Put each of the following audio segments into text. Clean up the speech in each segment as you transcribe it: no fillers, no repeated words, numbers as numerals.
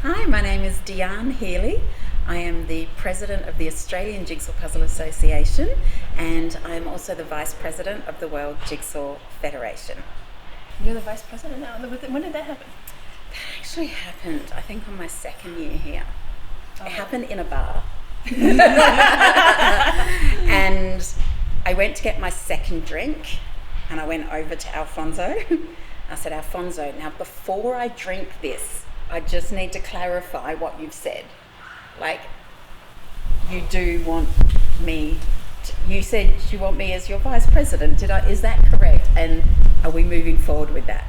Hi, my name is D'Arne Healy. I am the president of the Australian Jigsaw Puzzle Association, and I am also the vice president of the World Jigsaw Federation. You're the vice president now. When did that happen? That actually happened, I think, on my second year here. Oh. It happened in a bar. And I went to get my second drink, and I went over to Alfonso. I said, Alfonso, now before I drink this, I just need to clarify what you've said. Like, you do want me you said you want me as your vice president. Is that correct? And are we moving forward with that?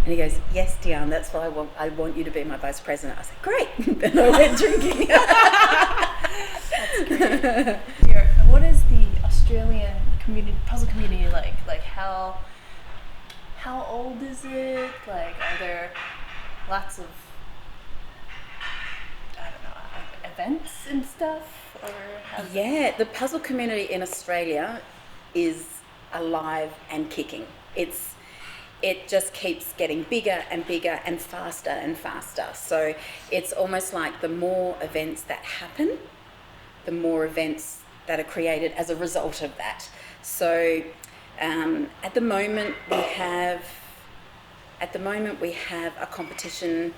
And he goes, yes, D'Arne, that's what I want you to be my vice president. I said, great. Then I went drinking. That's great. What is the Australian puzzle community like? Like how old is it? Like, are there lots of, I don't know, like events and stuff? Yeah, the puzzle community in Australia is alive and kicking. It just keeps getting bigger and bigger and faster. So it's almost like the more events that happen, the more events that are created as a result of that. So at the moment we have a competition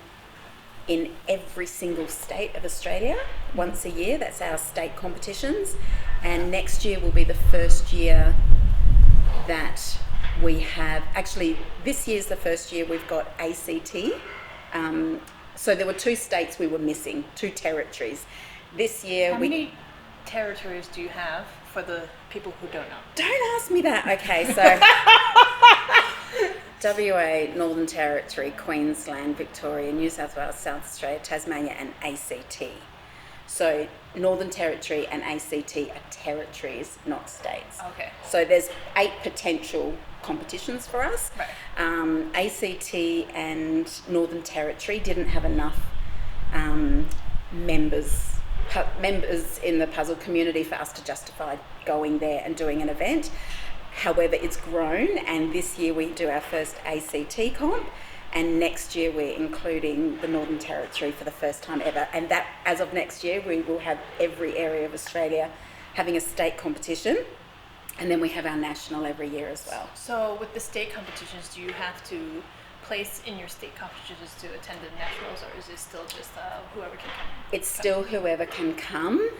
in every single state of Australia once a year. That's our state competitions, and next year will be the first year that we have, actually this year's the first year we've got ACT. So there were 2 states we were missing, 2 territories. This year How many territories do you have for the people who don't know? Don't ask me that. Okay, so WA, Northern Territory, Queensland, Victoria, New South Wales, South Australia, Tasmania and ACT. So Northern Territory and ACT are territories, not states. Okay. So there's 8 potential competitions for us. Right. ACT and Northern Territory didn't have enough members in the puzzle community for us to justify going there and doing an event. However, it's grown, and this year we do our first ACT comp, and next year we're including the Northern Territory for the first time ever. And that, as of next year, we will have every area of Australia having a state competition, and then we have our national every year as well. So with the state competitions, do you have to place in your state competitions to attend the nationals, or is it still just whoever can come? It's still whoever can come,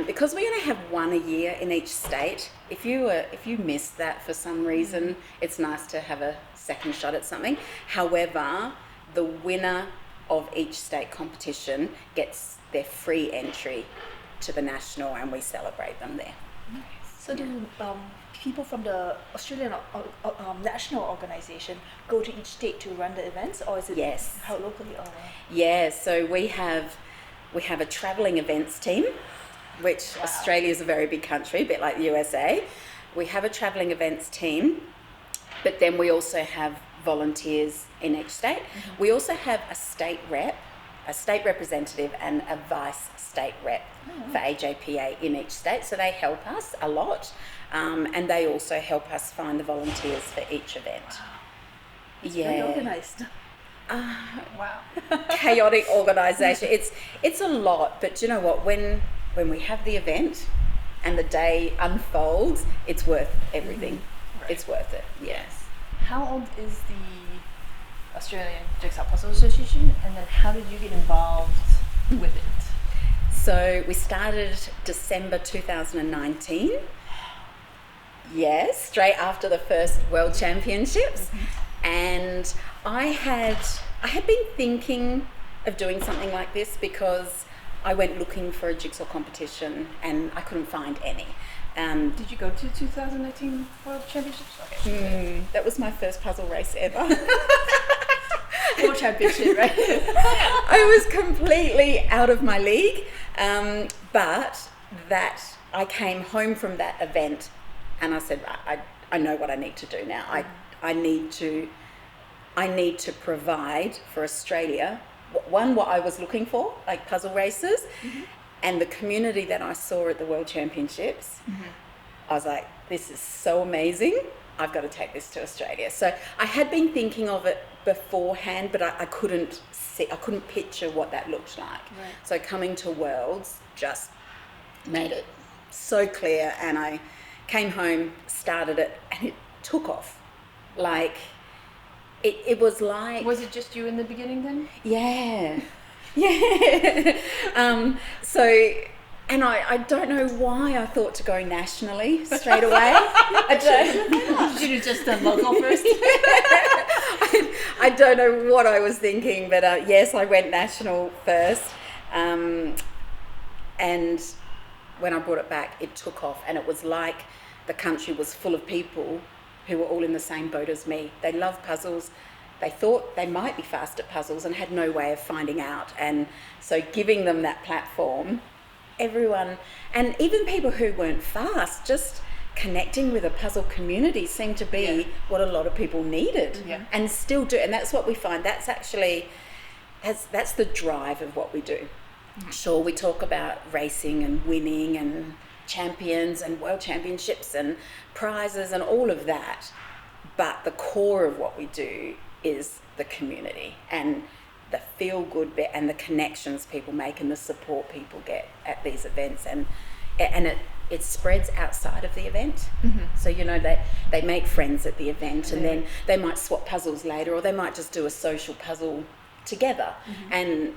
because we only have one a year in each state. If you miss that for some reason, it's nice to have a second shot at something. However, the winner of each state competition gets their free entry to the national, and we celebrate them there. Nice. So do people from the Australian national organisation go to each state to run the events, or is it Yes. how locally? Or? Yeah, so we have a travelling events team, which Wow. Australia is a very big country, a bit like the USA. We have a travelling events team, but then we also have volunteers in each state. Mm-hmm. We also have a state representative and a vice state rep for AJPA in each state. So they help us a lot, and they also help us find the volunteers for each event. It's Yeah. very organised. Wow. Chaotic organisation. It's a lot, but you know what? When we have the event and the day unfolds, it's worth everything. Right. It's worth it. Yes. How old is the Australian Jigsaw Puzzle Association, and then how did you get involved with it? So we started December 2019. Yes, straight after the first World Championships. And I had been thinking of doing something like this because I went looking for a jigsaw competition and I couldn't find any. Did you go to 2019 World Championships? Okay. That was my first puzzle race ever. World Championship, right? I was completely out of my league, but that I came home from that event and I said, I know what I need to do now. I need to provide for Australia what I was looking for, like puzzle races, and the community that I saw at the World Championships. I was like, this is so amazing. I've got to take this to Australia. So I had been thinking of it beforehand, but I couldn't picture what that looked like. Right. So coming to Worlds just made it so clear, and I came home, started it, and it took off. Like, it was like... Was it just you in the beginning then? Yeah. Yeah. And I don't know why I thought to go nationally straight away. I don't. Should have just done local first. I don't know what I was thinking, but yes, I went national first. And when I brought it back, it took off, and it was like the country was full of people who were all in the same boat as me. They love puzzles. They thought they might be fast at puzzles and had no way of finding out. And so giving them that platform, everyone, and even people who weren't fast, just connecting with a puzzle community seemed to be what a lot of people needed, and still do. And that's what we find. That's actually, that's the drive of what we do. Sure, we talk about racing and winning and champions and world championships and prizes and all of that, but the core of what we do is the community and the feel-good bit and the connections people make and the support people get at these events, and it spreads outside of the event. So they make friends at the event, and then they might swap puzzles later, or they might just do a social puzzle together, and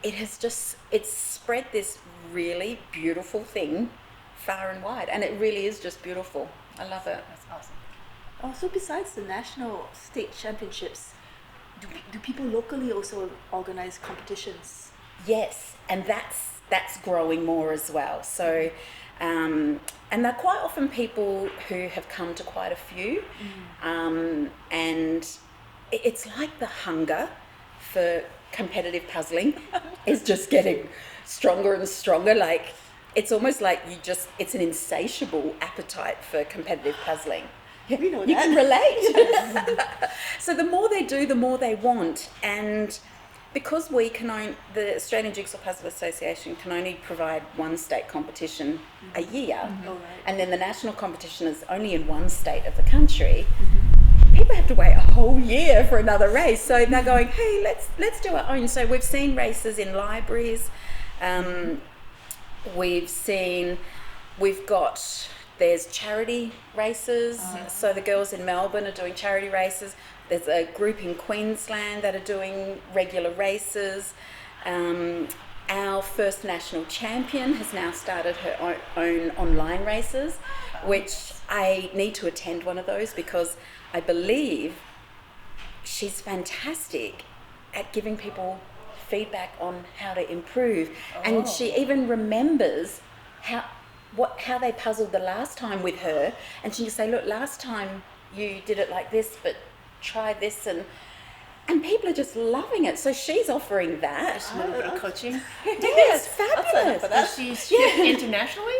it's spread this really beautiful thing far and wide, and it really is just beautiful. I love it. That's awesome. Also, besides the national state championships, do people locally also organize competitions? Yes, and that's growing more as well. So, and they're quite often people who have come to quite a few, and it's like the hunger for competitive puzzling is just getting stronger and stronger. Like, it's almost like it's an insatiable appetite for competitive puzzling. We know You that. can relate. So the more they do, the more they want. And because the Australian Jigsaw Puzzle Association can only provide one state competition a year, All right. and then the national competition is only in one state of the country, people have to wait a whole year for another race. So they're going, hey, let's do our own. So we've seen races in libraries. There's charity races. So the girls in Melbourne are doing charity races. There's a group in Queensland that are doing regular races. Our first national champion has now started her own online races, which I need to attend one of those because I believe she's fantastic at giving people feedback on how to improve. And she even remembers how they puzzled the last time with her, and she can say, look, last time you did it like this, but try this, and people are just loving it. So she's offering that. A little bit of coaching. It's fabulous. Does she ship internationally?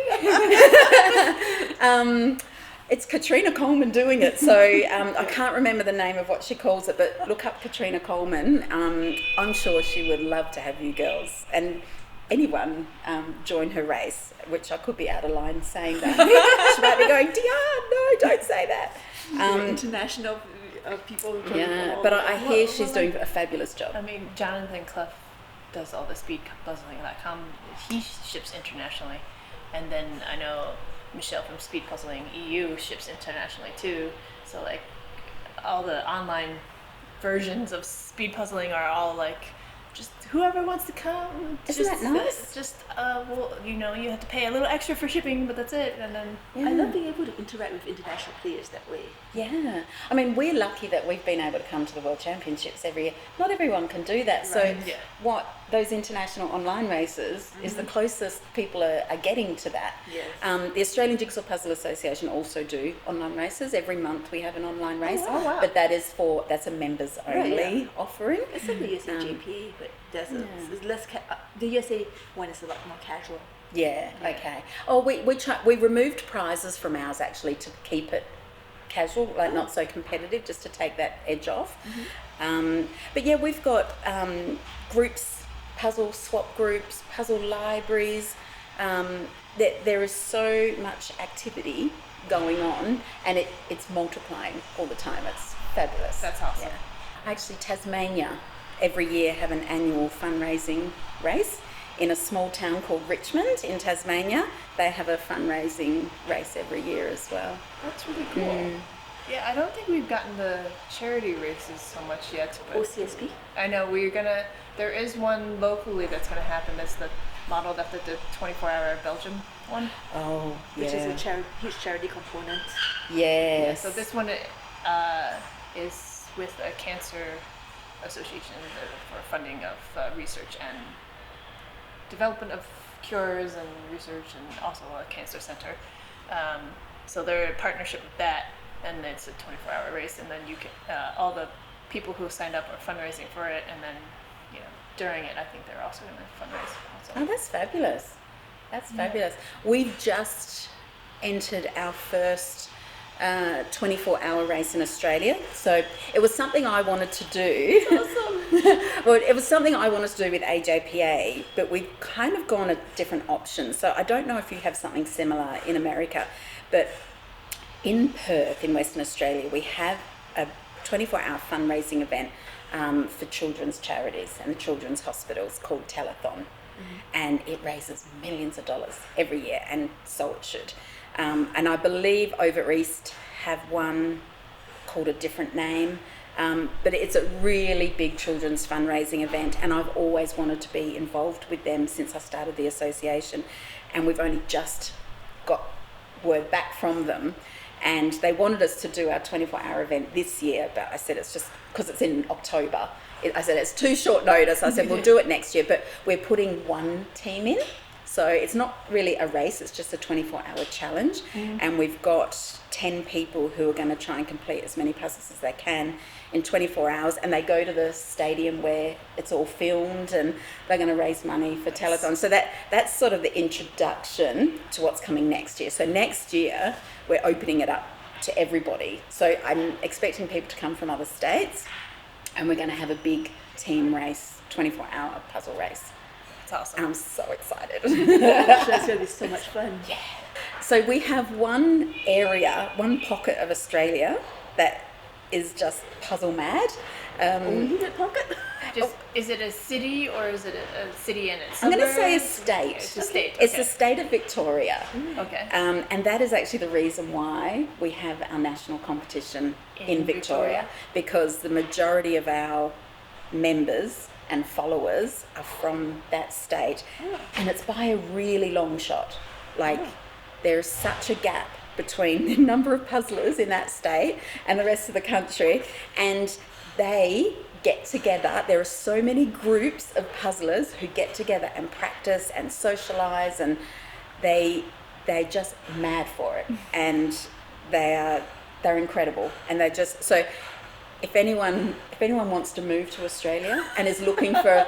It's Katrina Coleman doing it, so I can't remember the name of what she calls it, but look up Katrina Coleman. I'm sure she would love to have you girls and anyone join her race, which I could be out of line saying that. She might be going, D'Arne, no, don't say that. International people. Yeah, but I hear she's doing a fabulous job. I mean, Jonathan Clough does all the speed puzzling.com. He ships internationally, and then I know Michelle from Speed Puzzling EU ships internationally too. So like all the online versions of speed puzzling are all like just whoever wants to come. Isn't that nice? You have to pay a little extra for shipping, but that's it. And then I love being able to interact with international players that way. Yeah, I mean, we're lucky that we've been able to come to the World Championships every year. Not everyone can do that. So what those international online races is the closest people are getting to that. Yes. The Australian Jigsaw Puzzle Association also do online races. Every month we have an online race, wow. but that's a members only offering. It's like the USA JPA, but it's less. The USA one is a lot more casual. Yeah. Okay. Oh, we removed prizes from ours actually to keep it casual, like not so competitive, just to take that edge off. But yeah, we've got groups, puzzle swap groups, puzzle libraries. There is so much activity going on, and it's multiplying all the time. It's fabulous. That's awesome. Yeah. Actually, Tasmania every year have an annual fundraising race in a small town called Richmond in Tasmania. They have a fundraising race every year as well. That's really cool. Yeah, I don't think we've gotten the charity races so much yet. But OCSP? I know there is one locally that's going to happen. That's modeled after the 24-hour Belgium one. Oh, yeah. Which is a huge charity component. Yes. Yeah, so this one is with a cancer association for funding of research and development of cures and research, and also a cancer center. So they're in partnership with that, and it's a 24-hour race, and then you can all the people who signed up are fundraising for it, and then during it, I think they're also going to fundraise. Also. Oh, that's fabulous. That's fabulous. We've just entered our first 24-hour race in Australia. So it was something I wanted to do. Awesome. Well, it was something I wanted to do with AJPA, but we've kind of gone a different option. So I don't know if you have something similar in America, but in Perth, in Western Australia, we have a 24-hour fundraising event for children's charities and the children's hospitals called Telethon. And it raises millions of dollars every year, and so it should. And I believe over East have one called a different name, but it's a really big children's fundraising event, and I've always wanted to be involved with them since I started the association, and we've only just got word back from them, and they wanted us to do our 24-hour event this year, but I said it's just because it's in October. I said it's too short notice. I said we'll do it next year, but we're putting one team in. So it's not really a race, it's just a 24-hour challenge. And we've got 10 people who are going to try and complete as many puzzles as they can in 24 hours. And they go to the stadium where it's all filmed, and they're going to raise money for telethon. So that's sort of the introduction to what's coming next year. So next year, we're opening it up to everybody. So I'm expecting people to come from other states, and we're going to have a big team race, 24-hour puzzle race. That's awesome. I'm so excited. That's going to be so much fun. Yeah. So we have one area, one pocket of Australia that is just puzzle mad. Only that pocket? Is it a city, or is it a city in its I'm going to suburbs? say a state. It's a state. It's okay. the state of Victoria. Okay. And that is actually the reason why we have our national competition in Victoria, because the majority of our members and followers are from that state. And it's by a really long shot. There's such a gap between the number of puzzlers in that state and the rest of the country, and they get together. There are so many groups of puzzlers who get together and practice and socialize, and they're just mad for it, and they're incredible, and they're just so. If anyone wants to move to Australia and is looking for a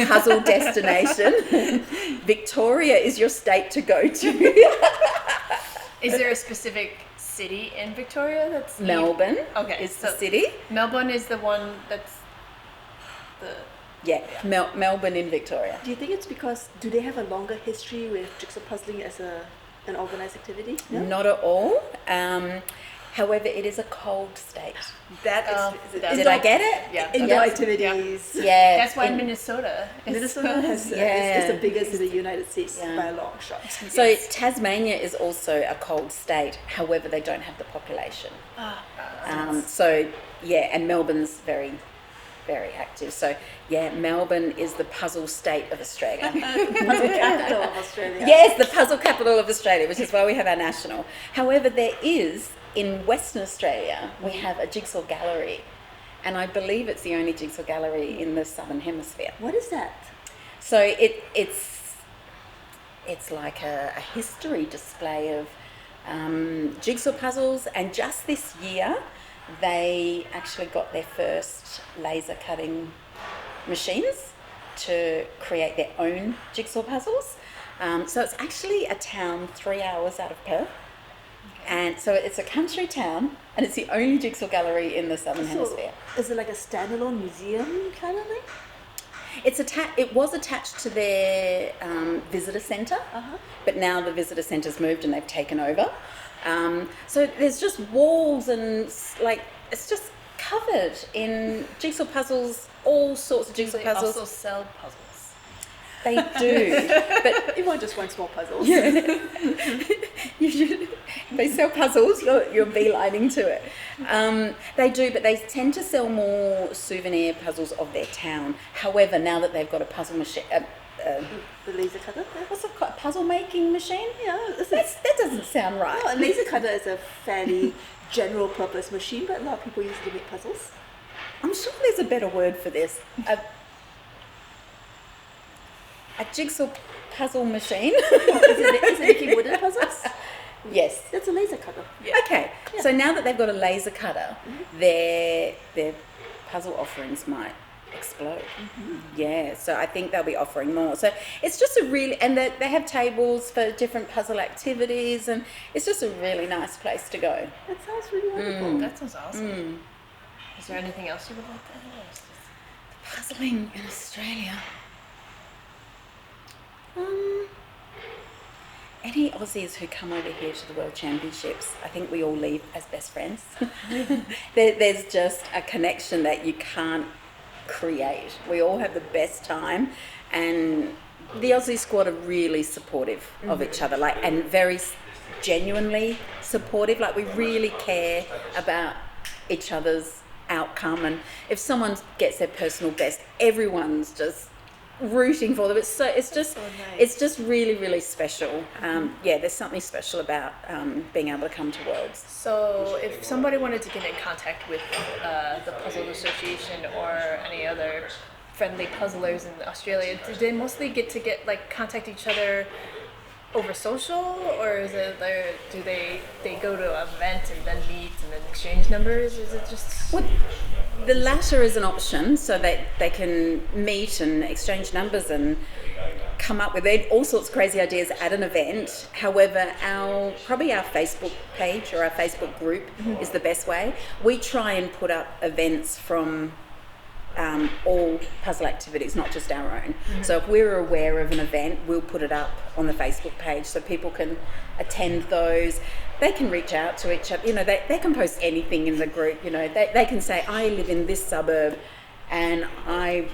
puzzle destination, Victoria is your state to go to. Is there a specific city in Victoria that's Melbourne? Okay, is the city. Melbourne is the one that's the. Yeah, Melbourne in Victoria. Do you think it's because, do they have a longer history with jigsaw puzzling as an organised activity? No? Not at all. However, it is a cold state. Did I get it? Yeah. Indoor activities. Yeah. That's why Minnesota is is the biggest in the United States by a long shot. So Tasmania is also a cold state. However, they don't have the population. And Melbourne's very, very active. So Melbourne is the puzzle state of Australia. The puzzle capital of Australia. Yes, the puzzle capital of Australia, which is why we have our national. However, there is, in Western Australia, we have a jigsaw gallery, and I believe it's the only jigsaw gallery in the Southern Hemisphere. What is that? So it's like a history display of jigsaw puzzles, and just this year they actually got their first laser cutting machines to create their own jigsaw puzzles. So it's actually a town 3 hours out of Perth. And so it's a country town, and it's the only jigsaw gallery in the Southern Hemisphere. Is it like a standalone museum kind of thing? It was attached to their visitor centre, but now the visitor centre's moved and they've taken over. So there's just walls and like it's just covered in jigsaw puzzles, all sorts of jigsaw They puzzles. also sell puzzles. They do, but Everyone just wants more puzzles. you should, they sell puzzles. You're beelining to it. They do, but they tend to sell more souvenir puzzles of their town. However, now that they've got a puzzle machine, The laser cutter. what's it called? Puzzle making machine? Yeah, That doesn't sound right. well, a laser cutter is a fairly general purpose machine, but a lot of people use it to make puzzles. I'm sure there's a better word for this. A jigsaw puzzle machine. Is it making wooden puzzles? Yes. That's a laser cutter. Okay. Yeah. So now that they've got a laser cutter, their puzzle offerings might explode. Yeah. So I think they'll be offering more. So it's just a really, and they have tables for different puzzle activities, and it's just a really nice place to go. That sounds really wonderful. That sounds awesome. Is there anything else you would like to add? Or is this- Puzzling in Australia. Any Aussies who come over here to the World Championships, I think we all leave as best friends. There's just a connection that you can't create. We all have the best time, and the Aussie squad are really supportive of each other, like, and very genuinely supportive. Like, we really care about each other's outcome, and if someone gets their personal best, everyone's just rooting for them. It's just so nice. it's just really special. Yeah, there's something special about being able to come to Worlds. So, if somebody wanted to get in contact with the Puzzle Association or any other friendly puzzlers in Australia, do they mostly get like contact each other over social, or is it do they go to an event and then meet and then exchange numbers? Is it just Well, the latter is an option, so that they can meet and exchange numbers and come up with all sorts of crazy ideas at an event. However, probably our Facebook page or our Facebook group is the best way. We try and put up events from all puzzle activities, not just our own. So if we're aware of an event, we'll put it up on the Facebook page so people can attend those. They can reach out to each other. You know, they can post anything in the group. You know, they can say, I live in this suburb and I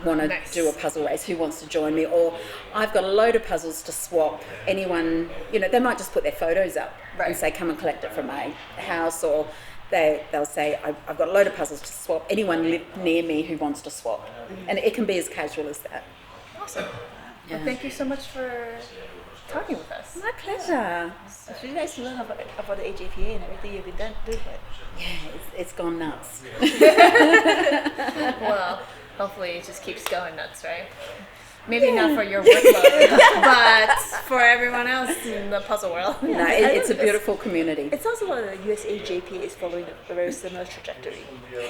want to Nice. do a puzzle race. Who wants to join me? Or I've got a load of puzzles to swap. Anyone, you know, they might just put their photos up and say, come and collect it from my house. Or they'll say, I've got a load of puzzles to swap. Anyone live near me who wants to swap. And it can be as casual as that. awesome? Yeah. Well, thank you so much for talking with us. My pleasure. It's really nice to learn about the AJPA and everything you've been doing. Yeah, it's gone nuts. Well, hopefully it just keeps going nuts, right? Maybe not for your workload, but for everyone else in the puzzle world. No, I it's a know beautiful community. It sounds like the USA JPA is following a very similar trajectory.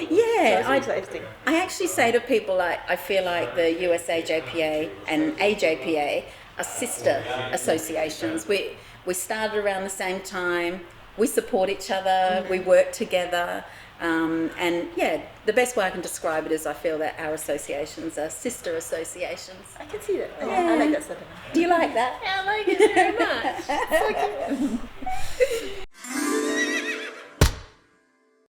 Yeah, So it's exciting. I actually say to people, like, I feel like the USA JPA and AJPA are sister associations. We started around the same time. We support each other. We work together. And yeah, the best way I can describe it is I feel that our associations are sister associations. I can see that. Yeah. I like that sentiment. Do you like that? Yeah, I like it very much. It's so cute.